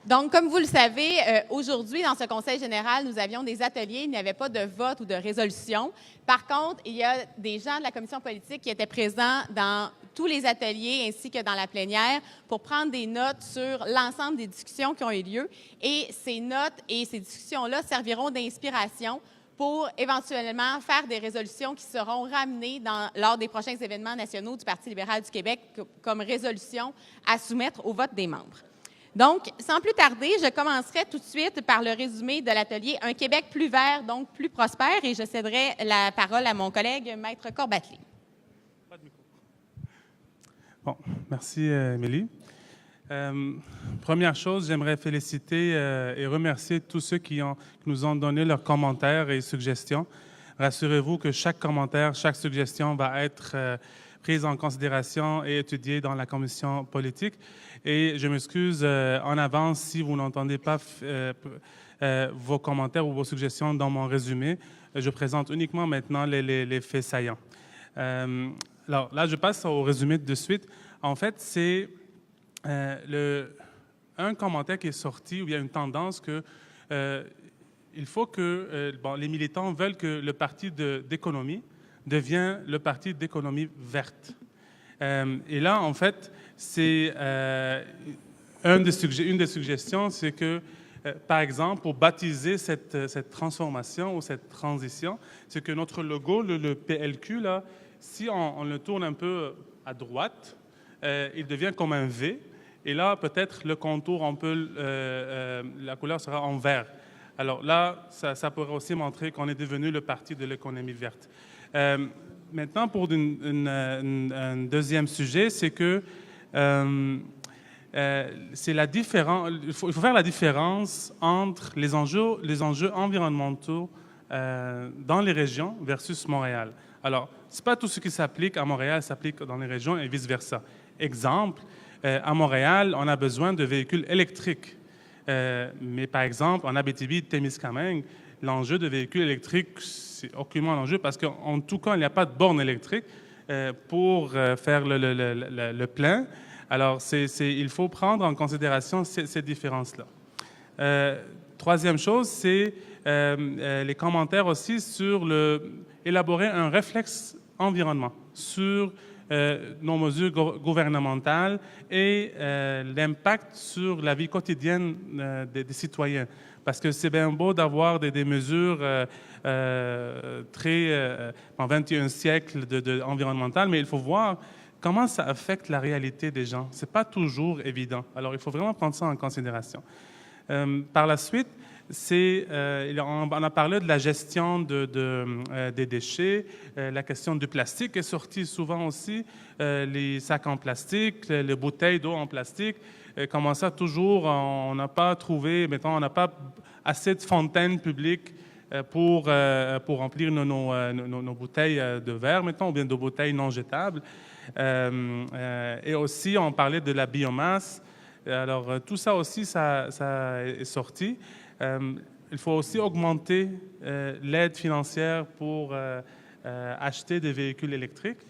Donc, comme vous le savez, aujourd'hui, dans ce Conseil général, nous avions des ateliers. Il n'y avait pas de vote ou de résolution. Par contre, il y a des gens de la commission politique qui étaient présents dans tous les ateliers ainsi que dans la plénière pour prendre des notes sur l'ensemble des discussions qui ont eu lieu. Et ces notes et ces discussions-là serviront d'inspiration pour éventuellement faire des résolutions qui seront ramenées lors des prochains événements nationaux du Parti libéral du Québec comme résolution à soumettre au vote des membres. Donc, sans plus tarder, je commencerai tout de suite par le résumé de l'atelier « Un Québec plus vert, donc plus prospère » et je céderai la parole à mon collègue, Maître Corbately. Bon, merci, Émilie. Première chose, j'aimerais féliciter et remercier tous ceux qui nous ont donné leurs commentaires et suggestions. Rassurez-vous que chaque commentaire, chaque suggestion va être prise en considération et étudiée dans la commission politique. Et je m'excuse en avance si vous n'entendez pas vos commentaires ou vos suggestions dans mon résumé. Je présente uniquement maintenant les faits saillants. Alors là, je passe au résumé de suite. En fait, c'est un commentaire qui est sorti où il y a une tendance que il faut que les militants veulent que le parti d'économie devienne le parti d'économie verte. Et là, en fait, c'est une des suggestions, c'est que, par exemple, pour baptiser cette transformation ou cette transition, c'est que notre logo, le PLQ, là, si on le tourne un peu à droite, il devient comme un V. Et là, peut-être le contour, la couleur sera en vert. Alors là, ça pourrait aussi montrer qu'on est devenu le parti de l'économie verte. Maintenant, pour un deuxième sujet, c'est que c'est il faut faire la différence entre les enjeux environnementaux dans les régions versus Montréal. Alors, ce n'est pas tout ce qui s'applique à Montréal s'applique dans les régions et vice-versa. Exemple, à Montréal, on a besoin de véhicules électriques. Mais par exemple, en Abitibi-Témiscamingue, l'enjeu de véhicules électriques, c'est aucunement l'enjeu parce qu'en tout cas, il n'y a pas de borne électrique pour faire le plein. Alors, il faut prendre en considération ces différences-là. Troisième chose, c'est les commentaires aussi sur élaborer un réflexe environnement sur nos mesures gouvernementales et l'impact sur la vie quotidienne des citoyens. Parce que c'est bien beau d'avoir des mesures très en 21e siècle environnementales, mais il faut voir comment ça affecte la réalité des gens. Ce n'est pas toujours évident. Alors, il faut vraiment prendre ça en considération. Par la suite, on a parlé de la gestion des déchets, la question du plastique est sortie souvent aussi, les sacs en plastique, les bouteilles d'eau en plastique. Comment ça, toujours, on n'a pas trouvé, mettons, on n'a pas assez de fontaines publiques pour remplir nos bouteilles de verre, mettons, ou bien de bouteilles non jetables. Et aussi, on parlait de la biomasse. Alors, tout ça aussi, ça est sorti. Il faut aussi augmenter l'aide financière pour acheter des véhicules électriques.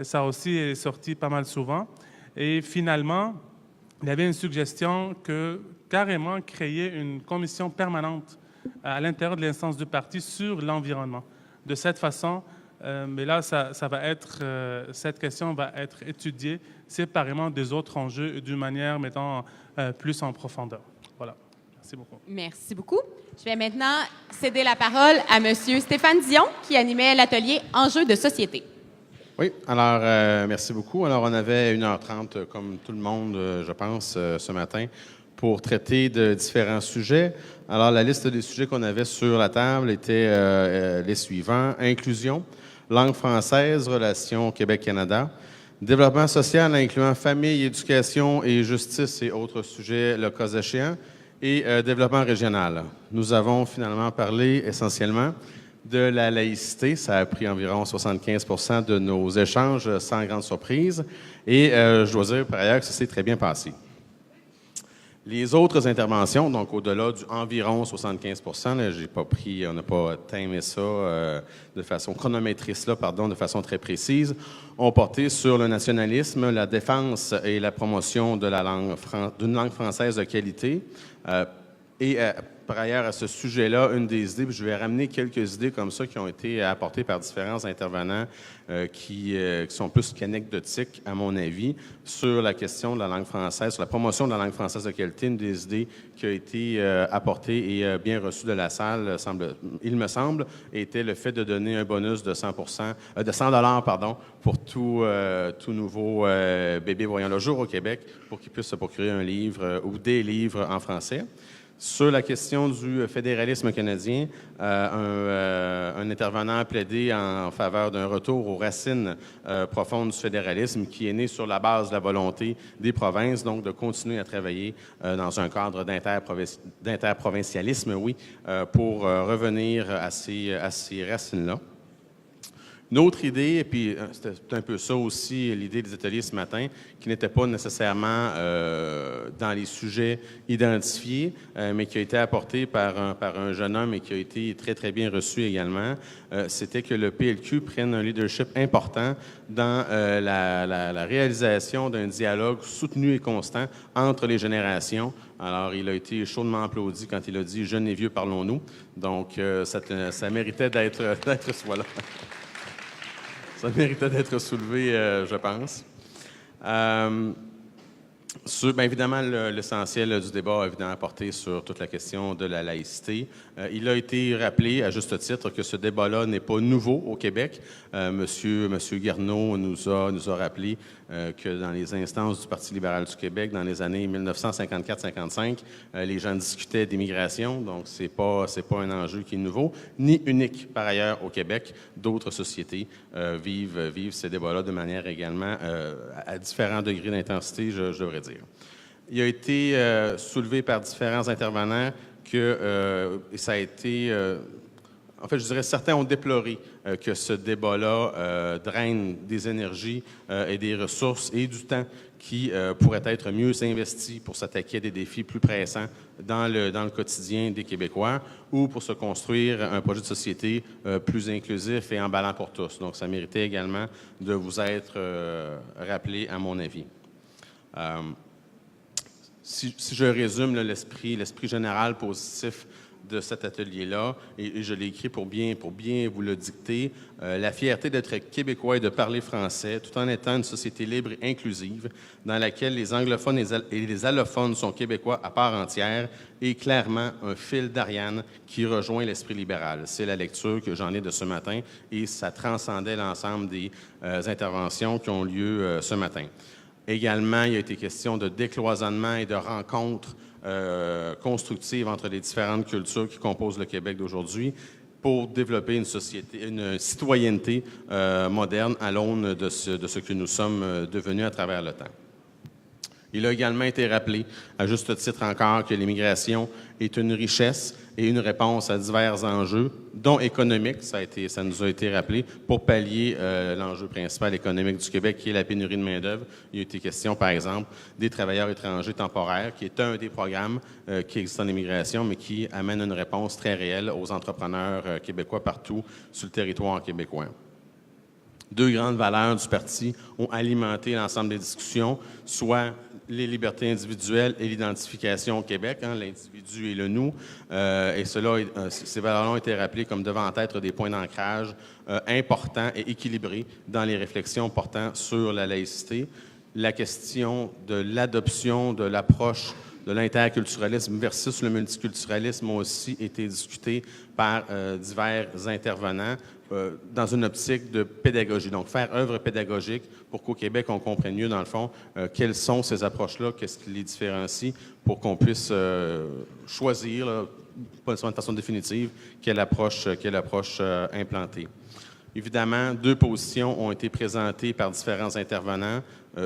Ça aussi est sorti pas mal souvent. Et finalement, il y avait une suggestion que carrément créer une commission permanente à l'intérieur de l'instance du parti sur l'environnement. De cette façon, mais là, cette question va être étudiée séparément des autres enjeux d'une manière, mettons, plus en profondeur. Voilà. Merci beaucoup. Merci beaucoup. Je vais maintenant céder la parole à M. Stéphane Dion, qui animait l'atelier Enjeux de société. Oui, alors, merci beaucoup. Alors, on avait 1h30, comme tout le monde, je pense, ce matin, pour traiter de différents sujets. Alors, la liste des sujets qu'on avait sur la table était les suivants. Inclusion, langue française, relations Québec-Canada, développement social incluant famille, éducation et justice et autres sujets, le cas échéant, et développement régional. Nous avons finalement parlé essentiellement de la laïcité. Ça a pris environ 75% de nos échanges, sans grande surprise. Et je dois dire par ailleurs que ça s'est très bien passé. Les autres interventions, donc au-delà du environ 75 là, on n'a pas timé ça de façon chronométrice, de façon très précise, ont porté sur le nationalisme, la défense et la promotion de d'une langue française de qualité. Par ailleurs, à ce sujet-là, une des idées, puis je vais ramener quelques idées comme ça qui ont été apportées par différents intervenants qui sont plus qu'anecdotiques, à mon avis, sur la question de la langue française, sur la promotion de la langue française de qualité. Une des idées qui a été apportée et bien reçue de la salle, il me semble, était le fait de donner un bonus de 100 pour tout nouveau bébé voyant le jour au Québec pour qu'il puisse se procurer un livre ou des livres en français. Sur la question du fédéralisme canadien, un intervenant a plaidé en faveur d'un retour aux racines profondes du fédéralisme qui est né sur la base de la volonté des provinces, donc de continuer à travailler dans un cadre d'interprovincialisme, pour revenir à ces racines-là. Une autre idée, et puis c'était un peu ça aussi, l'idée des ateliers ce matin, qui n'était pas nécessairement dans les sujets identifiés, mais qui a été apportée par un jeune homme et qui a été très, très bien reçu également, c'était que le PLQ prenne un leadership important dans la réalisation d'un dialogue soutenu et constant entre les générations. Alors, il a été chaudement applaudi quand il a dit « Jeunes et vieux, parlons-nous ». Donc, ça méritait d'être voilà. Ça méritait d'être soulevé, je pense. Évidemment, l'essentiel du débat a évidemment porté sur toute la question de la laïcité. Il a été rappelé, à juste titre, que ce débat-là n'est pas nouveau au Québec. Monsieur Garneau nous a rappelé que dans les instances du Parti libéral du Québec, dans les années 1954-55, les gens discutaient d'immigration, donc c'est pas un enjeu qui est nouveau, ni unique par ailleurs au Québec. D'autres sociétés vivent ces débats-là de manière également à différents degrés d'intensité, je devrais dire. Il a été soulevé par différents intervenants que ça a été... en fait, je dirais certains ont déploré que ce débat-là draine des énergies et des ressources et du temps qui pourraient être mieux investis pour s'attaquer à des défis plus pressants dans le quotidien des Québécois ou pour se construire un projet de société plus inclusif et emballant pour tous. Donc, ça méritait également de vous être rappelé, à mon avis. Si je résume l'esprit général positif de cet atelier-là, et je l'ai écrit pour bien vous le dicter, la fierté d'être québécois et de parler français, tout en étant une société libre et inclusive, dans laquelle les anglophones et les allophones sont québécois à part entière, est clairement un fil d'Ariane qui rejoint l'esprit libéral. C'est la lecture que j'en ai de ce matin, et ça transcendait l'ensemble des interventions qui ont lieu ce matin. Également, il a été question de décloisonnement et de rencontres constructives entre les différentes cultures qui composent le Québec d'aujourd'hui pour développer une citoyenneté moderne à l'aune de ce que nous sommes devenus à travers le temps. Il a également été rappelé, à juste titre encore, que l'immigration est une richesse et une réponse à divers enjeux, dont économiques, ça nous a été rappelé, pour pallier l'enjeu principal économique du Québec, qui est la pénurie de main-d'œuvre. Il a été question, par exemple, des travailleurs étrangers temporaires, qui est un des programmes qui existent en immigration, mais qui amène une réponse très réelle aux entrepreneurs québécois partout sur le territoire québécois. Deux grandes valeurs du parti ont alimenté l'ensemble des discussions, soit les libertés individuelles et l'identification au Québec, l'individu et le nous. Et ces valeurs-là ont été rappelées comme devant être des points d'ancrage importants et équilibrés dans les réflexions portant sur la laïcité. La question de l'adoption de l'approche de l'interculturalisme versus le multiculturalisme ont aussi été discutées par divers intervenants dans une optique de pédagogie. Donc, faire œuvre pédagogique pour qu'au Québec, on comprenne mieux, dans le fond, quelles sont ces approches-là, qu'est-ce qui les différencie, pour qu'on puisse choisir, pas de façon définitive, quelle approche implanter. Évidemment, deux positions ont été présentées par différents intervenants,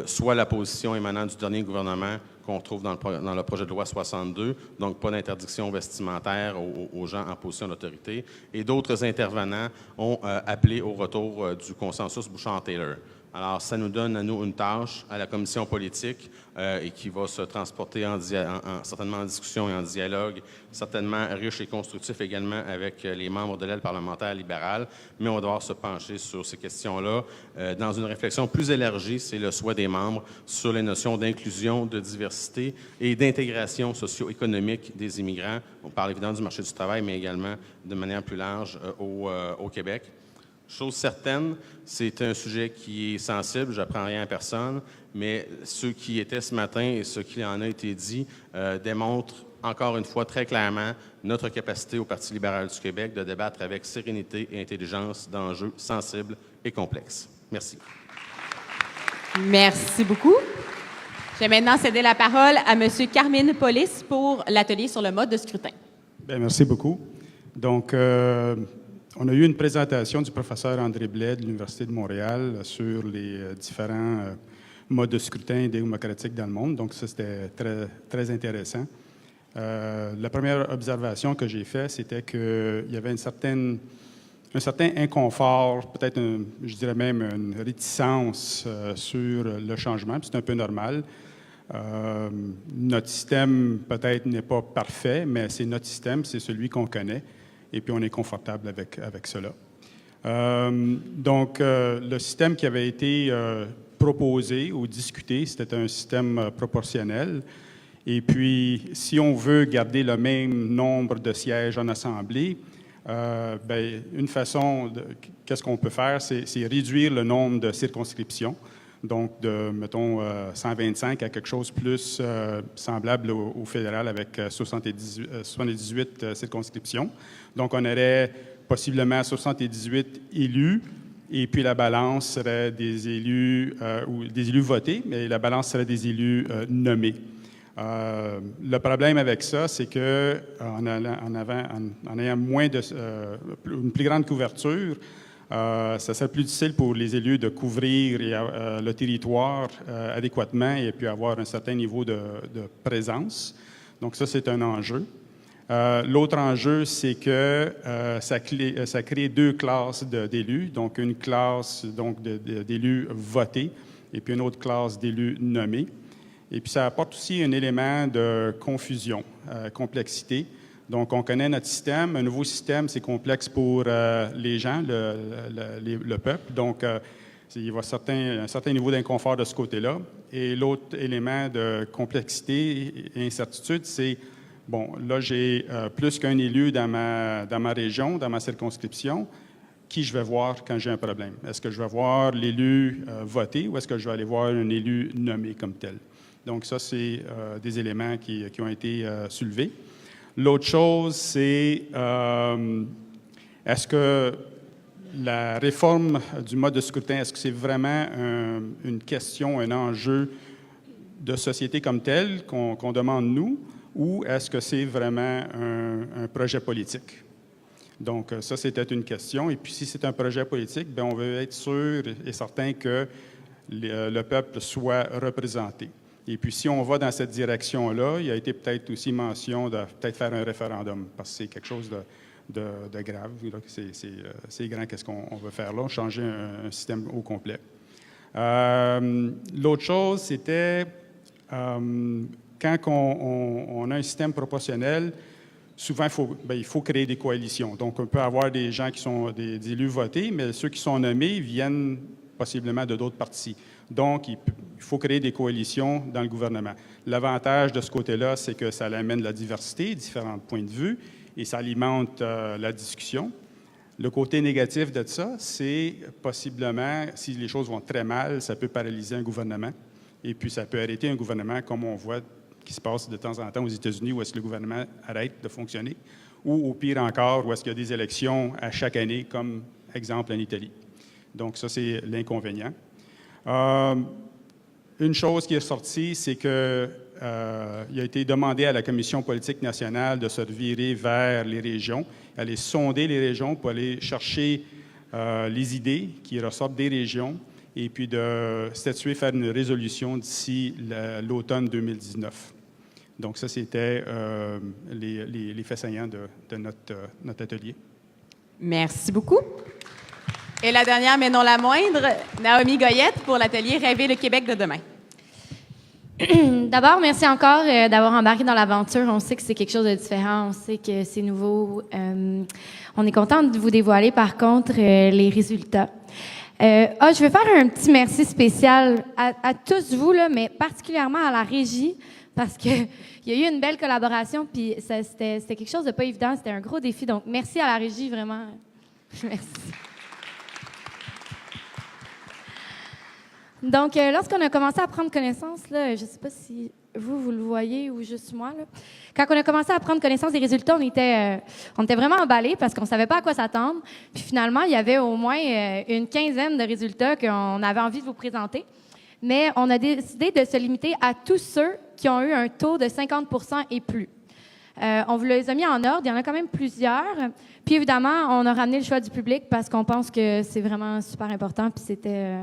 soit la position émanant du dernier gouvernement qu'on trouve dans le projet de loi 62, donc pas d'interdiction vestimentaire aux gens en position d'autorité, et d'autres intervenants ont appelé au retour du consensus Bouchard-Taylor. Alors, ça nous donne à nous une tâche à la commission politique et qui va se transporter certainement en discussion et en dialogue, certainement riche et constructif également avec les membres de l'aile parlementaire libérale, mais on va devoir se pencher sur ces questions-là dans une réflexion plus élargie, c'est le souhait des membres, sur les notions d'inclusion, de diversité et d'intégration socio-économique des immigrants. On parle évidemment du marché du travail, mais également de manière plus large au Québec. Chose certaine, c'est un sujet qui est sensible, je n'apprends rien à personne, mais ceux qui étaient ce matin et ce qui en a été dit démontrent encore une fois très clairement notre capacité au Parti libéral du Québec de débattre avec sérénité et intelligence d'enjeux sensibles et complexes. Merci. Merci beaucoup. Je vais maintenant céder la parole à M. Carmine Paulis pour l'atelier sur le mode de scrutin. Bien, merci beaucoup. Donc, on a eu une présentation du professeur André Blais de l'Université de Montréal sur les différents modes de scrutin démocratique dans le monde. Donc, ça, c'était très, très intéressant. La première observation que j'ai faite, c'était qu'il y avait un certain inconfort, peut-être, je dirais même une réticence sur le changement. Puis c'est un peu normal. Notre système, peut-être, n'est pas parfait, mais c'est notre système, c'est celui qu'on connaît. Et puis, on est confortable avec cela. Donc, le système qui avait été proposé ou discuté, c'était un système proportionnel. Et puis, si on veut garder le même nombre de sièges en Assemblée, une façon, qu'est-ce qu'on peut faire, c'est réduire le nombre de circonscriptions. Donc, de, mettons, 125 à quelque chose plus semblable au fédéral avec 78 circonscriptions. Donc, on aurait possiblement 78 élus, et puis la balance serait des élus, ou des élus votés, mais la balance serait des élus nommés. Le problème avec ça, c'est que en ayant une plus grande couverture, ça serait plus difficile pour les élus de couvrir le territoire adéquatement et puis avoir un certain niveau de présence. Donc ça, c'est un enjeu. L'autre enjeu, c'est que ça crée deux classes d'élus, donc une classe d'élus votés et puis une autre classe d'élus nommés. Et puis ça apporte aussi un élément de confusion, complexité. Donc, on connaît notre système. Un nouveau système, c'est complexe pour les gens, le peuple. Donc, il y a un certain niveau d'inconfort de ce côté-là. Et l'autre élément de complexité et incertitude, c'est, bon, là, j'ai plus qu'un élu dans ma région, dans ma circonscription, qui je vais voir quand j'ai un problème. Est-ce que je vais voir l'élu voté ou est-ce que je vais aller voir un élu nommé comme tel? Donc, ça, c'est des éléments qui ont été soulevés. L'autre chose, c'est est-ce que la réforme du mode de scrutin, est-ce que c'est vraiment une question, un enjeu de société comme tel qu'on demande nous, ou est-ce que c'est vraiment un projet politique? Donc, ça, c'était une question. Et puis, si c'est un projet politique, bien, on veut être sûr et certain que le peuple soit représenté. Et puis, si on va dans cette direction-là, il y a été peut-être aussi mention de peut-être faire un référendum, parce que c'est quelque chose de grave. C'est grand, qu'est-ce qu'on veut faire là, changer un système au complet. L'autre chose, c'était quand on a un système proportionnel, souvent, il faut créer des coalitions. Donc, on peut avoir des gens qui sont des élus votés, mais ceux qui sont nommés viennent possiblement de d'autres partis. Donc, il faut créer des coalitions dans le gouvernement. L'avantage de ce côté-là, c'est que ça amène la diversité, différents points de vue, et ça alimente la discussion. Le côté négatif de ça, c'est possiblement, si les choses vont très mal, ça peut paralyser un gouvernement, et puis ça peut arrêter un gouvernement, comme on voit qui se passe de temps en temps aux États-Unis, où est-ce que le gouvernement arrête de fonctionner, ou au pire encore, où est-ce qu'il y a des élections à chaque année, comme exemple en Italie. Donc, ça, c'est l'inconvénient. Une chose qui est sortie, c'est qu'il a été demandé à la Commission politique nationale de se revirer vers les régions, aller sonder les régions pour aller chercher les idées qui ressortent des régions et puis de statuer, faire une résolution d'ici l'automne 2019. Donc, ça, c'était les faits saillants de notre atelier. Merci beaucoup. Et la dernière, mais non la moindre, Naomi Goyette pour l'atelier Rêver le Québec de demain. D'abord, merci encore d'avoir embarqué dans l'aventure. On sait que c'est quelque chose de différent, on sait que c'est nouveau. On est content de vous dévoiler, par contre, les résultats. Je veux faire un petit merci spécial à tous vous, là, mais particulièrement à la régie, parce qu'il y a eu une belle collaboration, puis c'était quelque chose de pas évident, c'était un gros défi. Donc, merci à la régie, vraiment. Merci. Donc, lorsqu'on a commencé à prendre connaissance, là, je ne sais pas si vous le voyez ou juste moi, là. Quand on a commencé à prendre connaissance des résultats, on était vraiment emballés parce qu'on ne savait pas à quoi s'attendre. Puis finalement, il y avait au moins une quinzaine de résultats qu'on avait envie de vous présenter. Mais on a décidé de se limiter à tous ceux qui ont eu un taux de 50 % et plus. On vous les a mis en ordre. Il y en a quand même plusieurs. Puis évidemment, on a ramené le choix du public parce qu'on pense que c'est vraiment super important. Puis c'était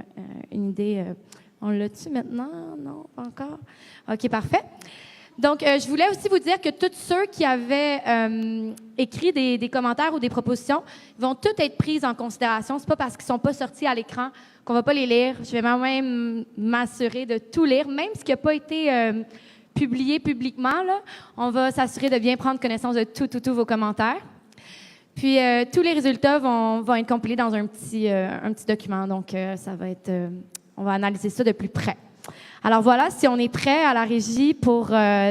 une idée. On l'a-tu maintenant? Non, pas encore? OK, parfait. Donc, je voulais aussi vous dire que tous ceux qui avaient écrit des commentaires ou des propositions vont toutes être prises en considération. C'est pas parce qu'ils sont pas sortis à l'écran qu'on va pas les lire. Je vais même m'assurer de tout lire, même ce qui n'a pas été publié publiquement. Là, on va s'assurer de bien prendre connaissance de tous vos commentaires. Puis, tous les résultats vont être compilés dans un petit document. Donc, ça va être... on va analyser ça de plus près. Alors voilà, si on est prêt à la régie pour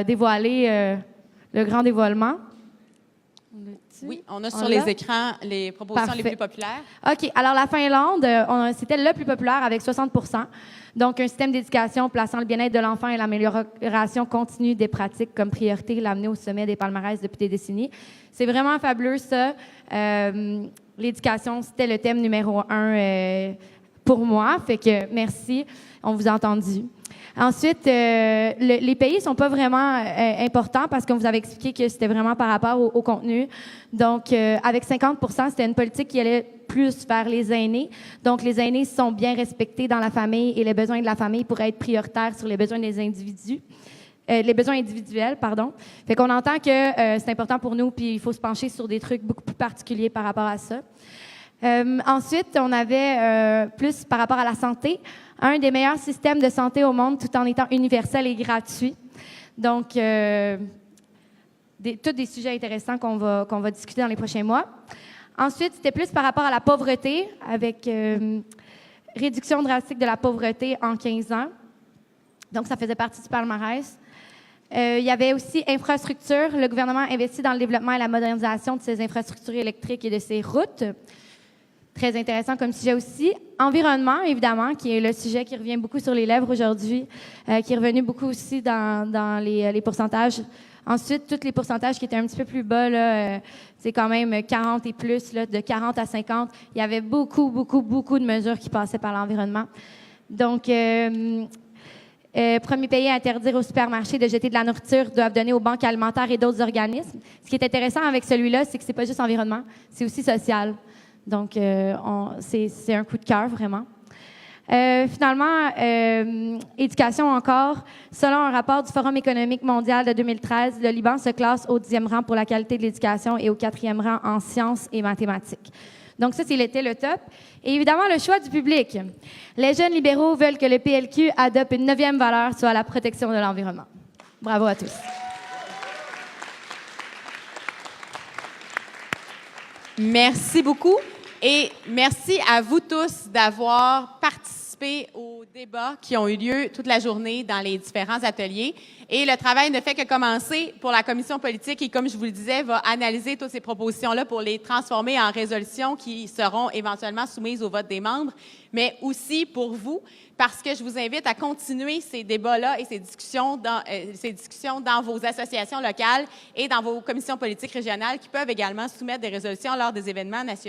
dévoiler le grand dévoilement. Oui, on a sur les écrans les propositions les plus populaires. OK. Alors, la Finlande, c'était le plus populaire avec 60 %. Donc, un système d'éducation plaçant le bien-être de l'enfant et l'amélioration continue des pratiques comme priorité, l'amener au sommet des palmarès depuis des décennies. C'est vraiment fabuleux, ça. L'éducation, c'était le thème numéro 1 pour moi. Fait que merci, on vous a entendu. Ensuite, les pays ne sont pas vraiment importants parce qu'on vous avait expliqué que c'était vraiment par rapport au contenu. Donc, avec 50 % c'était une politique qui allait plus vers les aînés. Donc, les aînés sont bien respectés dans la famille et les besoins de la famille pourraient être prioritaires sur les besoins des individus. Les besoins individuels, pardon. Fait qu'on entend que c'est important pour nous, puis il faut se pencher sur des trucs beaucoup plus particuliers par rapport à ça. Ensuite, on avait plus par rapport à la santé, un des meilleurs systèmes de santé au monde tout en étant universel et gratuit. Donc, tous des sujets intéressants qu'on va discuter dans les prochains mois. Ensuite, c'était plus par rapport à la pauvreté, avec réduction drastique de la pauvreté en 15 ans. Donc, ça faisait partie du palmarès. Il y avait aussi infrastructure. Le gouvernement investit dans le développement et la modernisation de ses infrastructures électriques et de ses routes. Très intéressant comme sujet aussi. Environnement, évidemment, qui est le sujet qui revient beaucoup sur les lèvres aujourd'hui, qui est revenu beaucoup aussi dans les pourcentages. Ensuite, tous les pourcentages qui étaient un petit peu plus bas, là, c'est quand même 40 et plus, là, de 40 à 50. Il y avait beaucoup de mesures qui passaient par l'environnement. Donc, premier pays à interdire aux supermarchés de jeter de la nourriture doivent donner aux banques alimentaires et d'autres organismes. Ce qui est intéressant avec celui-là, c'est que c'est pas juste environnement, c'est aussi social. Donc, c'est un coup de cœur, vraiment. Finalement, éducation encore. Selon un rapport du Forum économique mondial de 2013, le Liban se classe au 10e rang pour la qualité de l'éducation et au 4e rang en sciences et mathématiques. Donc ça, c'était le top. Et évidemment, le choix du public. Les jeunes libéraux veulent que le PLQ adopte une 9e valeur, soit la protection de l'environnement. Bravo à tous. Merci beaucoup. Et merci à vous tous d'avoir participé aux débats qui ont eu lieu toute la journée dans les différents ateliers. Et le travail ne fait que commencer pour la commission politique qui, comme je vous le disais, va analyser toutes ces propositions-là pour les transformer en résolutions qui seront éventuellement soumises au vote des membres, mais aussi pour vous, parce que je vous invite à continuer ces débats-là et ces discussions dans vos associations locales et dans vos commissions politiques régionales qui peuvent également soumettre des résolutions lors des événements nationaux.